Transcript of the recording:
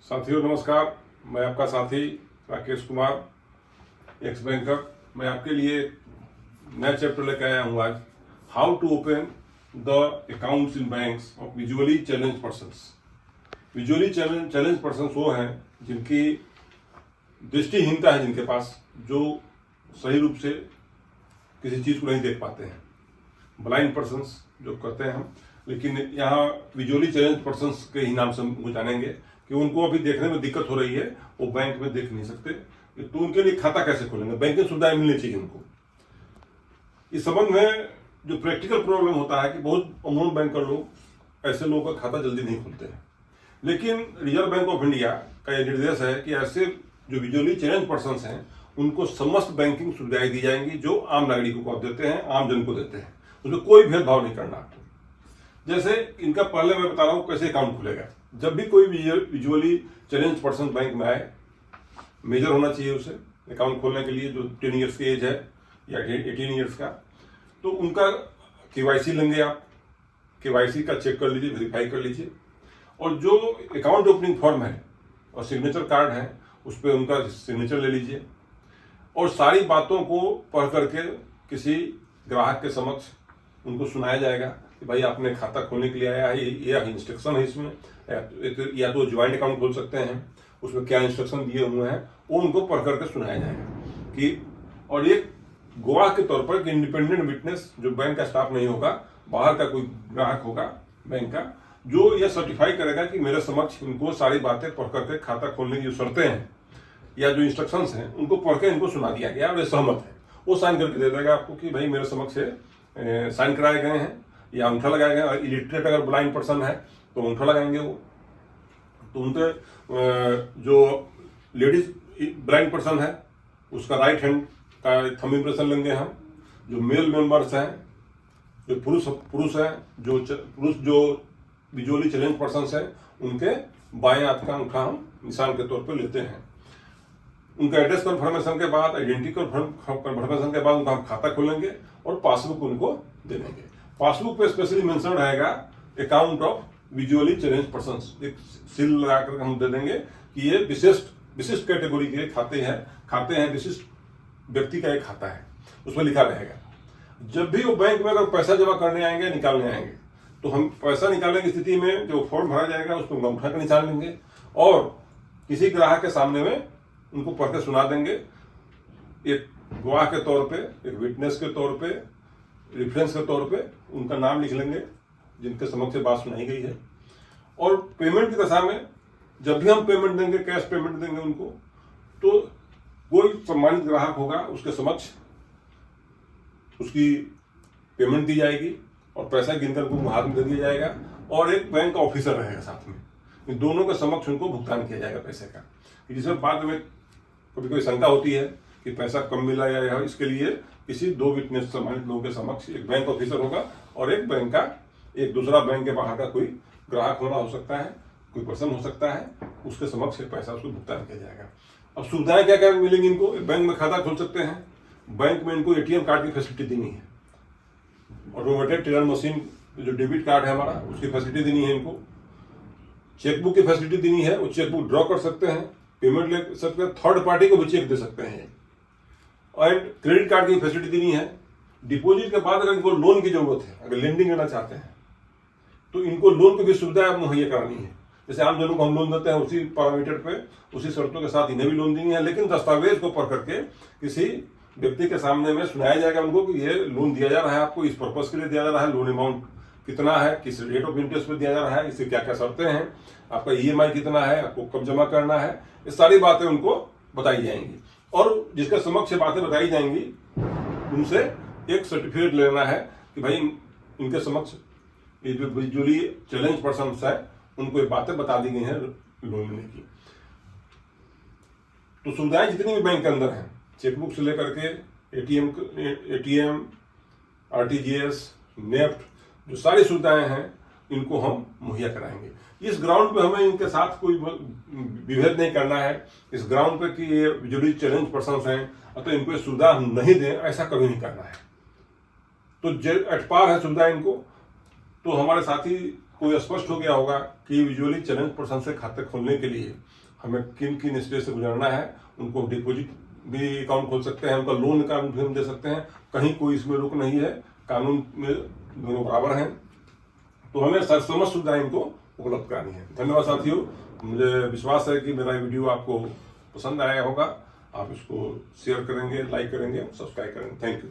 साथियों नमस्कार। मैं आपका साथी राकेश कुमार, एक्स बैंकर। मैं आपके लिए नया चैप्टर लेकर आया हूँ आज। How to open the accounts in banks of visually challenge persons. Visually challenge persons वो हैं जिनकी दृष्टिहीनता है, जिनके पास, जो सही रूप से किसी चीज़ को नहीं देख पाते हैं। ब्लाइंड पर्सन्स जो कहते हैं हम, लेकिन यहाँ विजुअली चैलेंज पर्सन्स के ही नाम से उनको जानेंगे कि उनको अभी देखने में दिक्कत हो रही है, वो बैंक में देख नहीं सकते, तो उनके लिए खाता कैसे खोलेंगे, बैंकिंग सुविधाएं मिलनी चाहिए उनको। इस संबंध में जो प्रैक्टिकल प्रॉब्लम होता है कि बहुत अमूल बैंकर लोग, ऐसे लोगों का खाता जल्दी नहीं खुलते हैं। लेकिन रिजर्व बैंक ऑफ इंडिया का यह निर्देश है कि ऐसे जो विजुअली चैलेंज पर्सन्स हैं उनको समस्त बैंकिंग सुविधाएं दी जाएंगी जो आम नागरिकों को आप देते हैं, आम जन को देते हैं। उसमें कोई भेदभाव नहीं करना आपको। जैसे इनका पहले मैं बता रहा हूँ कैसे अकाउंट खुलेगा। जब भी कोई विजुअली चैलेंज पर्सन बैंक में आए, मेजर होना चाहिए उसे अकाउंट खोलने के लिए, जो 10 ईयर्स की एज है या 18 ईयर्स का, तो उनका केवाईसी लेंगे आप। केवाईसी का चेक कर लीजिए, वेरीफाई कर लीजिए, और जो अकाउंट ओपनिंग फॉर्म है और सिग्नेचर कार्ड है उस पर उनका सिग्नेचर ले लीजिए, और सारी बातों को पढ़ करके किसी ग्राहक के समक्ष उनको सुनाया जाएगा कि भाई आपने खाता खोलने के लिए आया है, ये इंस्ट्रक्शन है इसमें, या तो ज्वाइंट अकाउंट खोल सकते हैं, उसमें क्या इंस्ट्रक्शन दिए हुए हैं वो उनको पढ़ करके सुनाया जाएगा कि, और एक गवाह के तौर पर इंडिपेंडेंट विटनेस, जो बैंक का स्टाफ नहीं होगा, बाहर का कोई ग्राहक होगा बैंक का, जो यह सर्टिफाई करेगा कि मेरे समक्ष इनको सारी बातें पढ़ करके खाता खोलने की जो शर्तें हैं या जो इंस्ट्रक्शंस हैं उनको पढ़ के इनको सुना दिया गया और ये सहमत है, वो साइन करके दे देगा आपको कि भाई मेरे समक्ष से साइन कराए गए हैं या अंगूठा लगाया गया। इलिटरेट अगर ब्लाइंड पर्सन है तो अंगूठा लगाएंगे वो। तो उनके जो लेडीज ब्लाइंड पर्सन है उसका राइट हैंड का थंब इम्प्रेशन लेंगे हम। जो मेल मेंबर्स हैं, जो पुरुष हैं, जो विजुअली चैलेंज पर्सन हैं, उनके बाएं हाथ का अंगूठा हम निशान के तौर पर लेते हैं। उनका एड्रेस कन्फर्मेशन के बाद, आइडेंटिटी कन्फर्मेशन के बाद उनका हम खाता खोलेंगे और पासबुक उनको दे देंगे। पासबुक पे स्पेशली मेंशन रहेगा account of visually challenge persons, एक सील लगा कर हम दे देंगे कि ये विशिष्ट कैटेगरी के खाते हैं, विशिष्ट व्यक्ति का एक खाता है, उसमें लिखा रहेगा। जब भी वो बैंक में अगर पैसा जमा करने आएंगे, निकालने आएंगे, तो हम पैसा निकालने की स्थिति में जो फॉर्म भरा जाएगा उस पर अंगूठा का निशान लेंगे और किसी ग्राहक के सामने में उनको पढ़ के सुना देंगे, एक गवाह के तौर पे, एक विटनेस के तौर पे, रेफरेंस के तौर पे उनका नाम लिख लेंगे जिनके समक्ष से बात सुनाई गई है। और पेमेंट की दशा में जब भी हम पेमेंट देंगे, कैश पेमेंट देंगे उनको, तो कोई सम्मानित ग्राहक होगा उसके समक्ष उसकी पेमेंट दी जाएगी और पैसा गिनकर उनको हाथ में दे दिया जाएगा, और एक बैंक का ऑफिसर रहेगा साथ में। इन दोनों के समक्ष उनको भुगतान किया जाएगा पैसे का। जिसमें बाद में कभी कोई शंका होती है कि पैसा कम मिला या इसके लिए किसी दो विटनेस सम्मानित लोगों के समक्ष एक बैंक ऑफिसर होगा और एक बैंक का, एक दूसरा बैंक के बाहर का कोई ग्राहक होना हो सकता है, कोई पर्सन हो सकता है, उसके समक्ष पैसा उसको भुगतान किया जाएगा। अब सुविधाएं क्या क्या मिलेंगी इनको? बैंक में खाता खोल सकते हैं, बैंक में इनको एटीएम कार्ड की फैसिलिटी देनी है, ऑटोमेटेड टेलर मशीन जो डेबिट कार्ड है हमारा, उसकी फैसिलिटी देनी है इनको, चेकबुक की फैसिलिटी देनी है, वो चेकबुक ड्रॉ कर सकते हैं, पेमेंट ले सकते हैं, थर्ड पार्टी को भी चेक दे सकते हैं, और क्रेडिट कार्ड की फैसिलिटी देनी है। डिपॉजिट के बाद अगर इनको लोन की जरूरत है, अगर लेंडिंग करना चाहते हैं, तो इनको लोन की भी सुविधा मुहैया करानी है। जैसे आम जनों को हम लोन देते हैं उसी पैरामीटर पे, उसी शर्तों के साथ इन्हें भी लोन देनी है, लेकिन दस्तावेज को पढ़ करके किसी व्यक्ति के सामने में सुनाया जाएगा उनको कि ये लोन दिया जा रहा है, आपको इस पर्पज के लिए दिया जा रहा है, लोन अमाउंट कितना है, किस रेट ऑफ इंटरेस्ट पे दिया जा रहा है, इससे क्या क्या शर्तें हैं, आपका ईएमआई कितना है, आपको कब जमा करना है, ये सारी बातें उनको बताई जाएंगी। और जिसके समक्ष बातें बताई जाएंगी उनसे एक सर्टिफिकेट लेना है कि भाई इनके समक्ष ये जो विजुअली चैलेंज पर्सन है उनको ये बातें बता दी गई हैं लोन लेने की। तो सुविधाएं जितनी भी बैंक के अंदर हैं, चेकबुक से लेकर के एटीएम, आरटीजीएस, नेफ्ट, जो सारी सुविधाएं हैं इनको हम मुहैया कराएंगे। इस ग्राउंड पे हमें इनके साथ कोई विभेद नहीं करना है, इस ग्राउंड पे कि ये विजुअली चैलेंज पर्सन हैं तो इनको सुविधा नहीं दें, ऐसा कभी नहीं करना है। तो एट पार है सुविधा इनको। तो हमारे साथी को स्पष्ट हो गया होगा कि विजुअली चैलेंज पर्सन से खाते खोलने के लिए हमें किन किन स्टेज से गुजरना है। उनको डिपॉजिट भी अकाउंट खोल सकते हैं, उनका लोन अकाउंट भी हम दे सकते हैं, कहीं कोई इसमें रुक नहीं है, कानून में दोनों बराबर हैं। तो हमें समस्त सुविधाएं इनको उपलब्ध करानी है। धन्यवाद साथियों, मुझे विश्वास है कि मेरा वीडियो आपको पसंद आया होगा। आप इसको शेयर करेंगे, लाइक करेंगे, सब्सक्राइब करेंगे। Thank you.